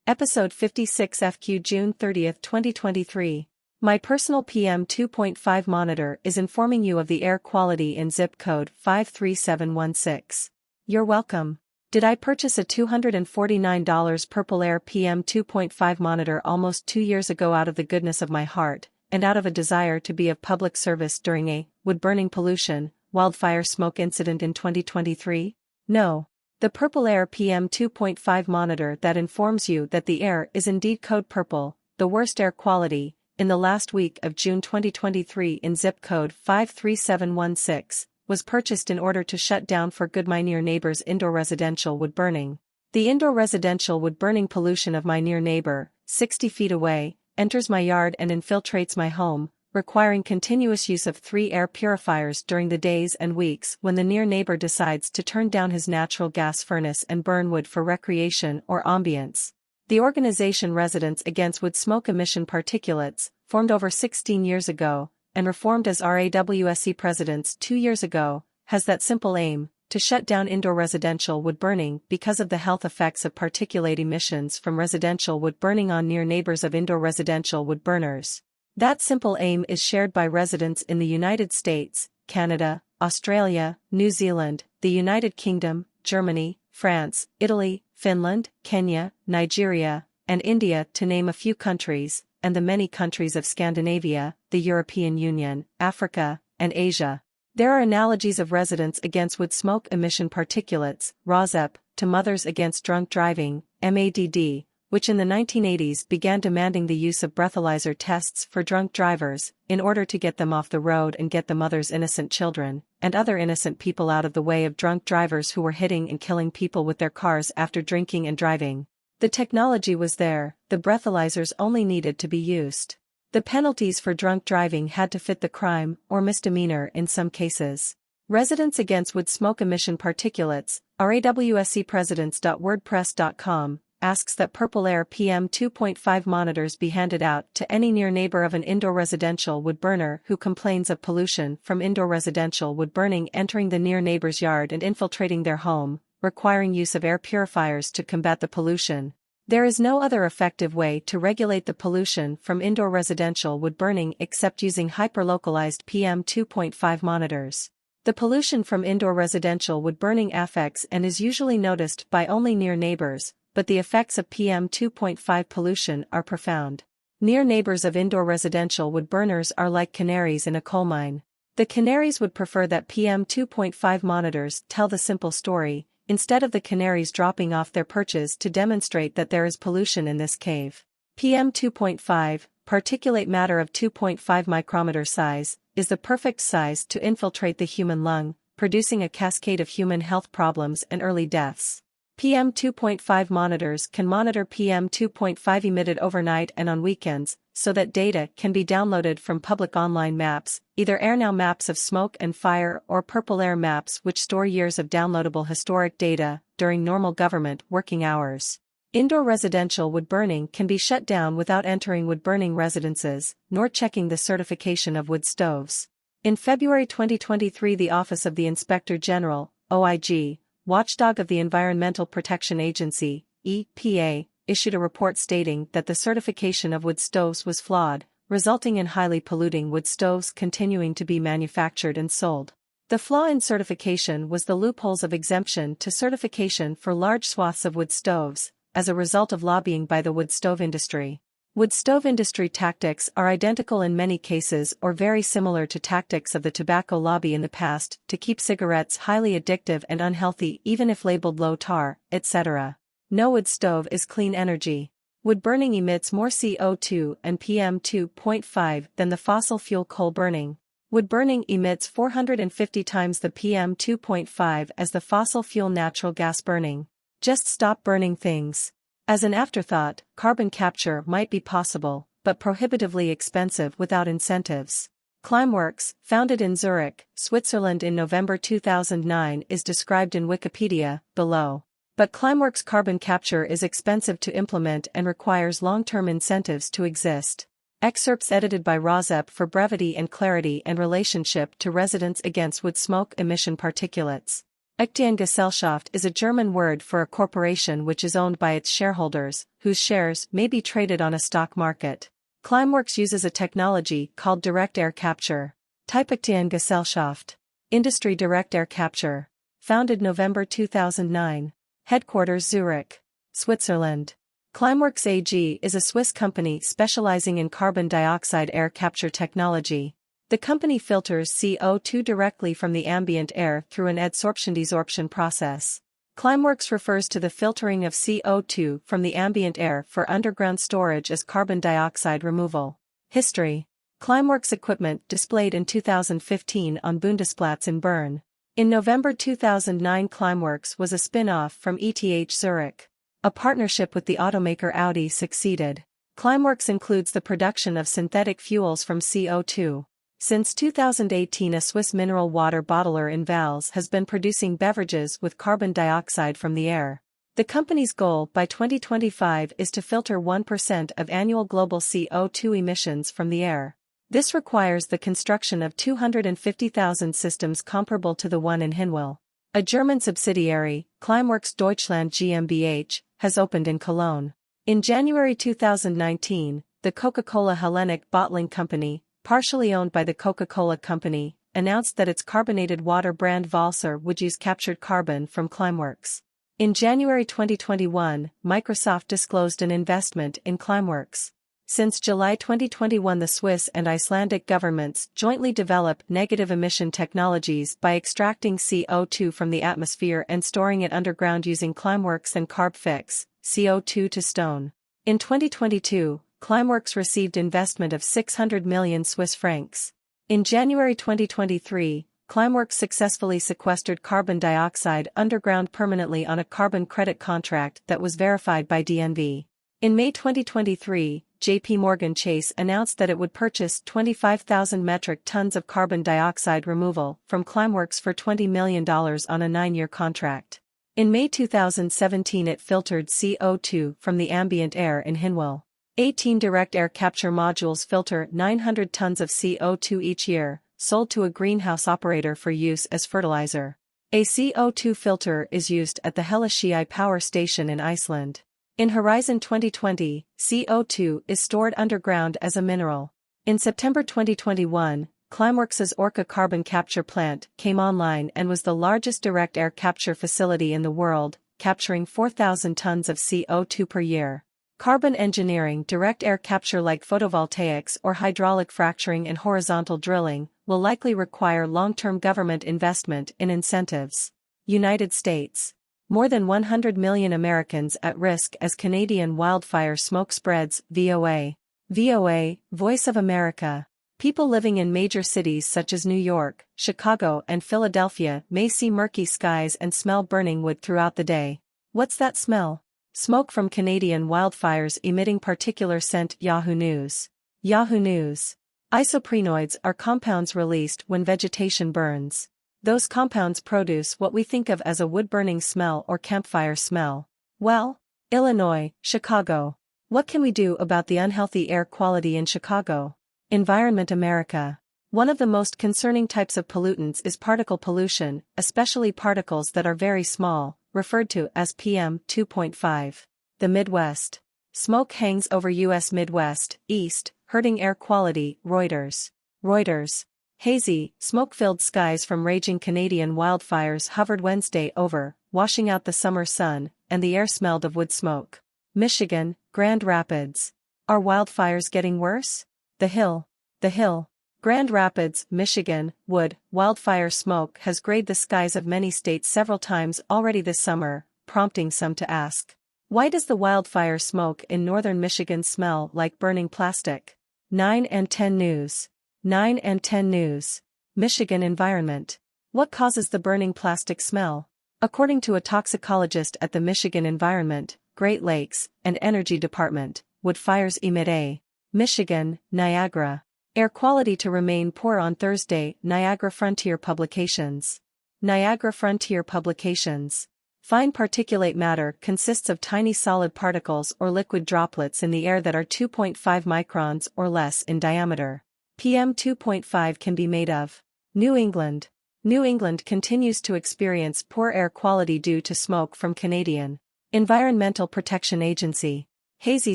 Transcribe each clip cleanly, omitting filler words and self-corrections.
Episode 56 FQ June 30, 2023. My personal PM 2.5 monitor is informing you of the air quality in zip code 53716. You're welcome. Did I purchase a $249 Purple Air PM 2.5 monitor almost 2 years ago out of the goodness of my heart, and out of a desire to be of public service during a wood-burning pollution, wildfire smoke incident in 2023? No. The Purple Air PM 2.5 monitor that informs you that the air is indeed code purple, the worst air quality, in the last week of June 2023 in zip code 53716, was purchased in order to shut down for good my near neighbor's indoor residential wood burning. The indoor residential wood burning pollution of my near neighbor, 60 feet away, enters my yard and infiltrates my home, requiring continuous use of 3 air purifiers during the days and weeks when the near neighbor decides to turn down his natural gas furnace and burn wood for recreation or ambience. The organization Residents Against Wood Smoke Emission Particulates, formed over 16 years ago, and reformed as RAWSE presidents 2 years ago, has that simple aim, to shut down indoor residential wood burning because of the health effects of particulate emissions from residential wood burning on near neighbors of indoor residential wood burners. That simple aim is shared by residents in the United States, Canada, Australia, New Zealand, the United Kingdom, Germany, France, Italy, Finland, Kenya, Nigeria, and India to name a few countries, and the many countries of Scandinavia, the European Union, Africa, and Asia. There are analogies of Residents Against Wood Smoke Emission Particulates, RAWSEP, to Mothers Against Drunk Driving, MADD, which in the 1980s began demanding the use of breathalyzer tests for drunk drivers, in order to get them off the road and get the mother's innocent children, and other innocent people out of the way of drunk drivers who were hitting and killing people with their cars after drinking and driving. The technology was there, the breathalyzers only needed to be used. The penalties for drunk driving had to fit the crime, or misdemeanor in some cases. Residents Against Wood Smoke Emission Particulates, RAWSEpresidents.wordpress.com, asks that Purple Air PM 2.5 monitors be handed out to any near neighbor of an indoor residential wood burner who complains of pollution from indoor residential wood burning entering the near neighbor's yard and infiltrating their home, requiring use of air purifiers to combat the pollution. There is no other effective way to regulate the pollution from indoor residential wood burning except using hyperlocalized PM 2.5 monitors. The pollution from indoor residential wood burning affects and is usually noticed by only near neighbors, but the effects of PM 2.5 pollution are profound. Near neighbors of indoor residential wood burners are like canaries in a coal mine. The canaries would prefer that PM 2.5 monitors tell the simple story, instead of the canaries dropping off their perches to demonstrate that there is pollution in this cave. PM 2.5, particulate matter of 2.5 micrometer size, is the perfect size to infiltrate the human lung, producing a cascade of human health problems and early deaths. PM 2.5 monitors can monitor PM 2.5 emitted overnight and on weekends, so that data can be downloaded from public online maps, either AirNow maps of smoke and fire or Purple Air maps which store years of downloadable historic data, during normal government working hours. Indoor residential wood burning can be shut down without entering wood burning residences, nor checking the certification of wood stoves. In February 2023 the Office of the Inspector General, OIG, watchdog of the Environmental Protection Agency, EPA, issued a report stating that the certification of wood stoves was flawed, resulting in highly polluting wood stoves continuing to be manufactured and sold. The flaw in certification was the loopholes of exemption to certification for large swaths of wood stoves, as a result of lobbying by the wood stove industry. Wood stove industry tactics are identical in many cases or very similar to tactics of the tobacco lobby in the past to keep cigarettes highly addictive and unhealthy even if labeled low tar, etc. No wood stove is clean energy. Wood burning emits more CO2 and PM 2.5 than the fossil fuel coal burning. Wood burning emits 450 times the PM 2.5 as the fossil fuel natural gas burning. Just stop burning things. As an afterthought, carbon capture might be possible, but prohibitively expensive without incentives. Climeworks, founded in Zurich, Switzerland in November 2009 is described in Wikipedia, below. But Climeworks carbon capture is expensive to implement and requires long-term incentives to exist. Excerpts edited by RAWSEP for brevity and clarity and relationship to Residents Against Wood Smoke Emission Particulates. Aktiengesellschaft is a German word for a corporation which is owned by its shareholders, whose shares may be traded on a stock market. Climeworks uses a technology called direct air capture. Type Aktiengesellschaft. Industry direct air capture. Founded November 2009. Headquarters Zurich, Switzerland. Climeworks AG is a Swiss company specializing in carbon dioxide air capture technology. The company filters CO2 directly from the ambient air through an adsorption-desorption process. Climeworks refers to the filtering of CO2 from the ambient air for underground storage as carbon dioxide removal. History. Climeworks equipment displayed in 2015 on Bundesplatz in Bern. In November 2009, Climeworks was a spin-off from ETH Zurich. A partnership with the automaker Audi succeeded. Climeworks includes the production of synthetic fuels from CO2. Since 2018, a Swiss mineral water bottler in Valls has been producing beverages with carbon dioxide from the air. The company's goal by 2025 is to filter 1% of annual global CO2 emissions from the air. This requires the construction of 250,000 systems comparable to the one in Hinwil. A German subsidiary, Climeworks Deutschland GmbH, has opened in Cologne. In January 2019, the Coca-Cola Hellenic Bottling Company, partially owned by the Coca-Cola Company, announced that its carbonated water brand Valser would use captured carbon from Climeworks. In January 2021, Microsoft disclosed an investment in Climeworks. Since July 2021, the Swiss and Icelandic governments jointly develop negative emission technologies by extracting CO2 from the atmosphere and storing it underground using Climeworks and CarbFix, CO2 to stone. In 2022, Climeworks received investment of 600 million Swiss francs. In January 2023, Climeworks successfully sequestered carbon dioxide underground permanently on a carbon credit contract that was verified by DNV. In May 2023, JP Morgan Chase announced that it would purchase 25,000 metric tons of carbon dioxide removal from Climeworks for $20 million on a 9-year contract. In May 2017, it filtered CO2 from the ambient air in Hinwil. 18 direct air capture modules filter 900 tons of CO2 each year, sold to a greenhouse operator for use as fertilizer. A CO2 filter is used at the Hellishei power station in Iceland. In Horizon 2020, CO2 is stored underground as a mineral. In September 2021, Climeworks' Orca carbon capture plant came online and was the largest direct air capture facility in the world, capturing 4,000 tons of CO2 per year. Carbon engineering, direct air capture like photovoltaics or hydraulic fracturing and horizontal drilling, will likely require long-term government investment in incentives. United States. More than 100 million Americans at risk as Canadian wildfire smoke spreads. VOA. VOA, Voice of America. People living in major cities such as New York, Chicago, and Philadelphia may see murky skies and smell burning wood throughout the day. What's that smell? Smoke from Canadian wildfires emitting particular scent. Yahoo News. Yahoo News. Isoprenoids are compounds released when vegetation burns. Those compounds produce what we think of as a wood-burning smell or campfire smell. Well, Illinois, Chicago. What can we do about the unhealthy air quality in Chicago? Environment America. One of the most concerning types of pollutants is particle pollution, especially particles that are very small, referred to as PM2.5. The Midwest. Smoke hangs over U.S. Midwest, East, hurting air quality. Reuters. Reuters. Hazy, smoke-filled skies from raging Canadian wildfires hovered Wednesday over, washing out the summer sun, and the air smelled of wood smoke. Michigan, Grand Rapids. Are wildfires getting worse? The Hill. The Hill. Grand Rapids, Michigan, wood, wildfire smoke has grayed the skies of many states several times already this summer, prompting some to ask, why does the wildfire smoke in northern Michigan smell like burning plastic? 9 and 10 News. 9 and 10 News. Michigan environment. What causes the burning plastic smell? According to a toxicologist at the Michigan Environment, Great Lakes, and Energy Department, wood fires emit a Michigan, Niagara. Air quality to remain poor on Thursday. Niagara Frontier Publications. Niagara Frontier Publications. Fine particulate matter consists of tiny solid particles or liquid droplets in the air that are 2.5 microns or less in diameter. PM 2.5 can be made of. New England. New England continues to experience poor air quality due to smoke from Canadian Environmental Protection Agency. Hazy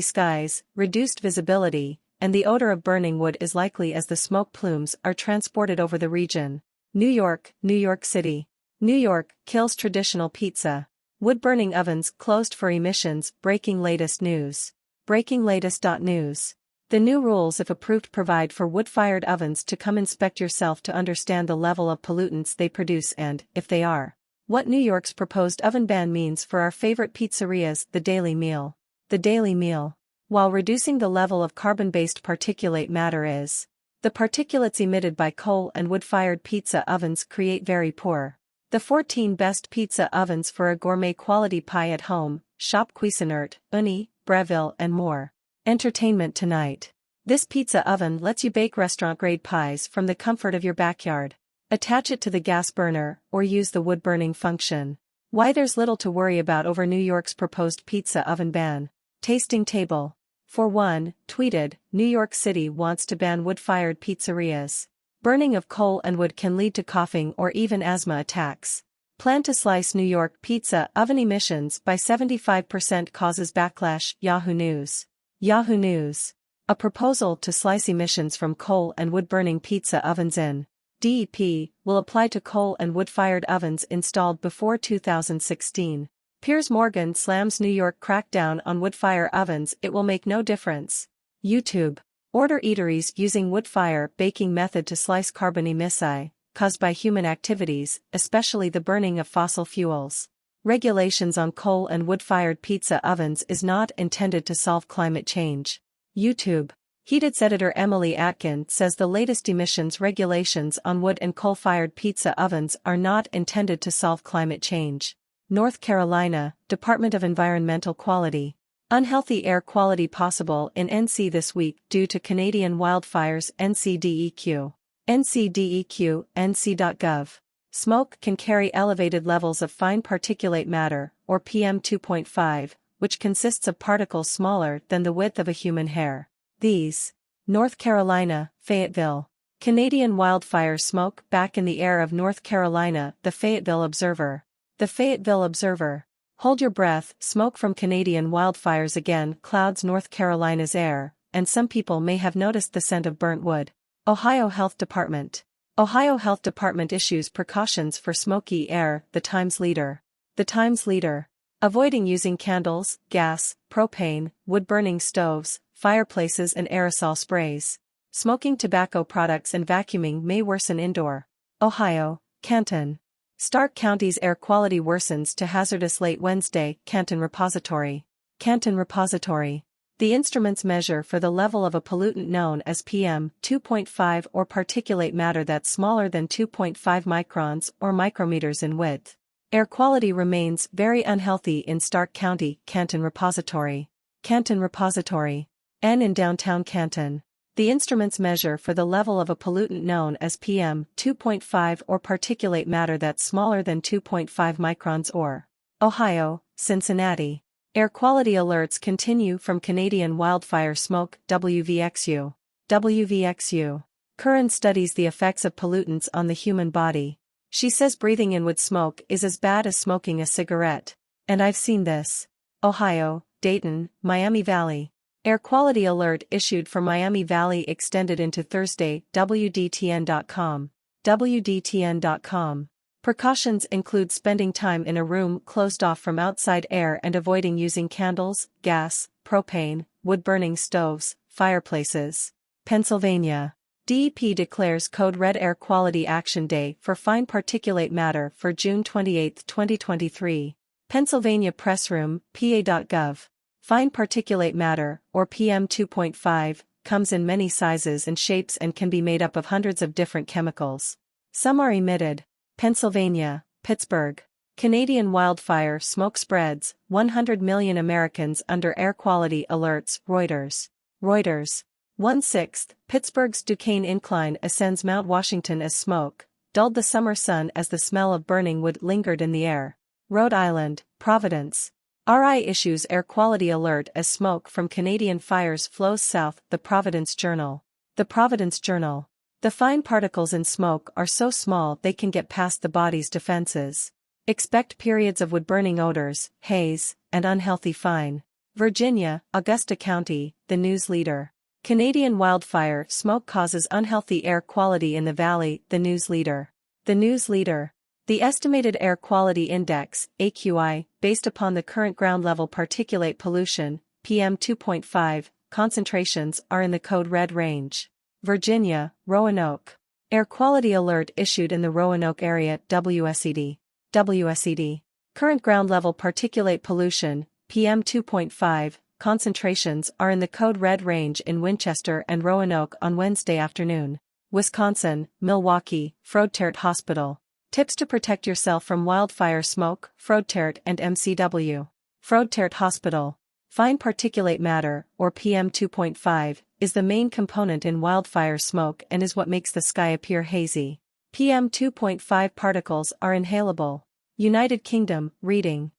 skies, reduced visibility, and the odor of burning wood is likely as the smoke plumes are transported over the region. New York, New York City. New York kills traditional pizza. Wood-burning ovens closed for emissions. Breaking latest news. Breaking latest.news. The new rules, if approved, provide for wood-fired ovens to come inspect yourself to understand the level of pollutants they produce and, if they are, what New York's proposed oven ban means for our favorite pizzerias. The Daily Meal. The Daily Meal. While reducing the level of carbon-based particulate matter is, the particulates emitted by coal and wood-fired pizza ovens create very poor. The 14 best pizza ovens for a gourmet quality pie at home. Shop Cuisinart, Uni, Breville and more. Entertainment tonight. This pizza oven lets you bake restaurant-grade pies from the comfort of your backyard. Attach it to the gas burner or use the wood-burning function. Why there's little to worry about over New York's proposed pizza oven ban. Tasting table. For one, tweeted, New York City wants to ban wood-fired pizzerias. Burning of coal and wood can lead to coughing or even asthma attacks. Plan to slice New York pizza oven emissions by 75% causes backlash. Yahoo News. Yahoo News. A proposal to slice emissions from coal and wood-burning pizza ovens in DEP will apply to coal and wood-fired ovens installed before 2016. Piers Morgan slams New York crackdown on wood-fire ovens. It will make no difference. YouTube. Order eateries using wood-fire baking method to slice carbon emissions caused by human activities, especially the burning of fossil fuels. Regulations on coal and wood-fired pizza ovens is not intended to solve climate change. YouTube. Heateds editor Emily Atkin says the latest emissions regulations on wood and coal-fired pizza ovens are not intended to solve climate change. North Carolina, Department of Environmental Quality. Unhealthy air quality possible in NC this week due to Canadian wildfires. NCDEQ. NCDEQ, nc.gov. Smoke can carry elevated levels of fine particulate matter, or PM2.5, which consists of particles smaller than the width of a human hair. These. North Carolina, Fayetteville. Canadian wildfire smoke back in the air of North Carolina. The Fayetteville Observer. The Fayetteville Observer. Hold your breath. Smoke from Canadian wildfires again clouds North Carolina's air, and some people may have noticed the scent of burnt wood. Ohio Health Department. Ohio Health Department issues precautions for smoky air. The Times Leader. The Times Leader. Avoiding using candles, gas, propane, wood-burning stoves, fireplaces and aerosol sprays. Smoking tobacco products and vacuuming may worsen indoor. Ohio, Canton. Stark County's air quality worsens to hazardous late Wednesday. Canton Repository. Canton Repository. The instruments measure for the level of a pollutant known as PM2.5 or particulate matter that's smaller than 2.5 microns or micrometers in width. Air quality remains very unhealthy in Stark County. Canton Repository. Canton Repository. N in downtown Canton. The instruments measure for the level of a pollutant known as PM2.5 or particulate matter that's smaller than 2.5 microns or. Ohio, Cincinnati. Air quality alerts continue from Canadian wildfire smoke. WVXU. WVXU. Curran studies the effects of pollutants on the human body. She says breathing in wood smoke is as bad as smoking a cigarette. And I've seen this. Ohio, Dayton, Miami Valley. Air quality alert issued for Miami Valley extended into Thursday. WDTN.com. WDTN.com. Precautions include spending time in a room closed off from outside air and avoiding using candles, gas, propane, wood-burning stoves, fireplaces. Pennsylvania. DEP declares Code Red Air Quality Action Day for fine particulate matter for June 28, 2023. Pennsylvania Press Room, PA.gov. Fine particulate matter, or PM2.5, comes in many sizes and shapes and can be made up of hundreds of different chemicals. Some are emitted. Pennsylvania, Pittsburgh. Canadian wildfire smoke spreads, 100 million Americans under air quality alerts. Reuters. Reuters. 1/6, Pittsburgh's Duquesne Incline ascends Mount Washington as smoke, dulled the summer sun as the smell of burning wood lingered in the air. Rhode Island, Providence. RI issues air quality alert as smoke from Canadian fires flows south. The Providence Journal. The Providence Journal. The fine particles in smoke are so small they can get past the body's defenses. Expect periods of wood-burning odors, haze, and unhealthy fine. Virginia, Augusta County, the news leader. Canadian wildfire smoke causes unhealthy air quality in the valley, the news leader. The news leader. The estimated air quality index, AQI, based upon the current ground level particulate pollution, PM2.5, concentrations are in the code red range. Virginia, Roanoke. Air quality alert issued in the Roanoke area, WSED. WSED. Current ground level particulate pollution, PM2.5, concentrations are in the code red range in Winchester and Roanoke on Wednesday afternoon. Wisconsin, Milwaukee, Froedtert Hospital. Tips to protect yourself from wildfire smoke, Froedtert and MCW. Froedtert Hospital. Fine particulate matter, or PM2.5, is the main component in wildfire smoke and is what makes the sky appear hazy. PM2.5 particles are inhalable. United Kingdom, reading.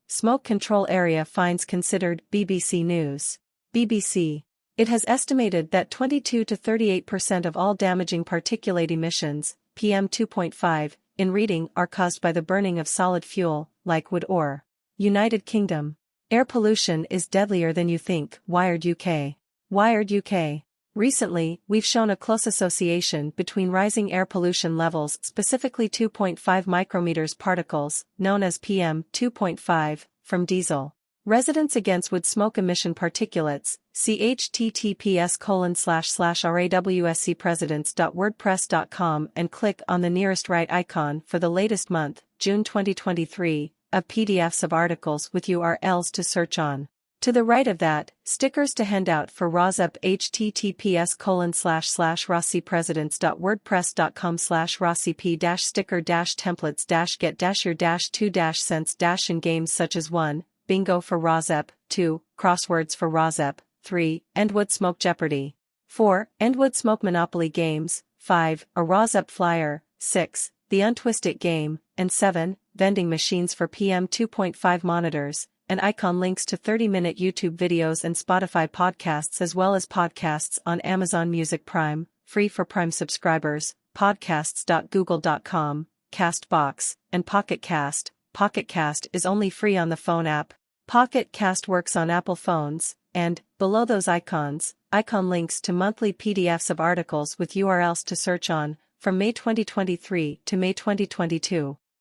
Smoke Control Area finds considered, BBC News. BBC. It has estimated that 22 to 38% of all damaging particulate emissions, PM2.5, in reading are caused by the burning of solid fuel, like wood or. United Kingdom. Air pollution is deadlier than you think, Wired UK. Wired UK. Recently, we've shown a close association between rising air pollution levels, specifically 2.5 micrometers particles, known as PM2.5, from diesel. Residents Against Wood Smoke Emission Particulates, see https://rawscpresidents.wordpress.com and click on the nearest right icon for the latest month, June 2023, of PDFs of articles with URLs to search on. To the right of that, stickers to hand out for RAWSEP https://rawcpresidents.wordpress.com/racp-sticker-templates-get-your-2-cents-in games such as 1. Bingo for RAWSEP, 2. Crosswords for RAWSEP, 3. Endwood Smoke Jeopardy! 4. Endwood Smoke Monopoly Games, 5. A RAWSEP Flyer, 6. The Untwist It Game, and 7. Vending Machines for PM2.5 Monitors, and icon links to 30-minute YouTube videos and Spotify podcasts as well as podcasts on Amazon Music Prime, free for Prime subscribers, podcasts.google.com, CastBox, and Pocket Cast. Pocket Cast is only free on the phone app. Pocket Cast works on Apple phones, and, below those icons, icon links to monthly PDFs of articles with URLs to search on, from May 2023 to May 2022.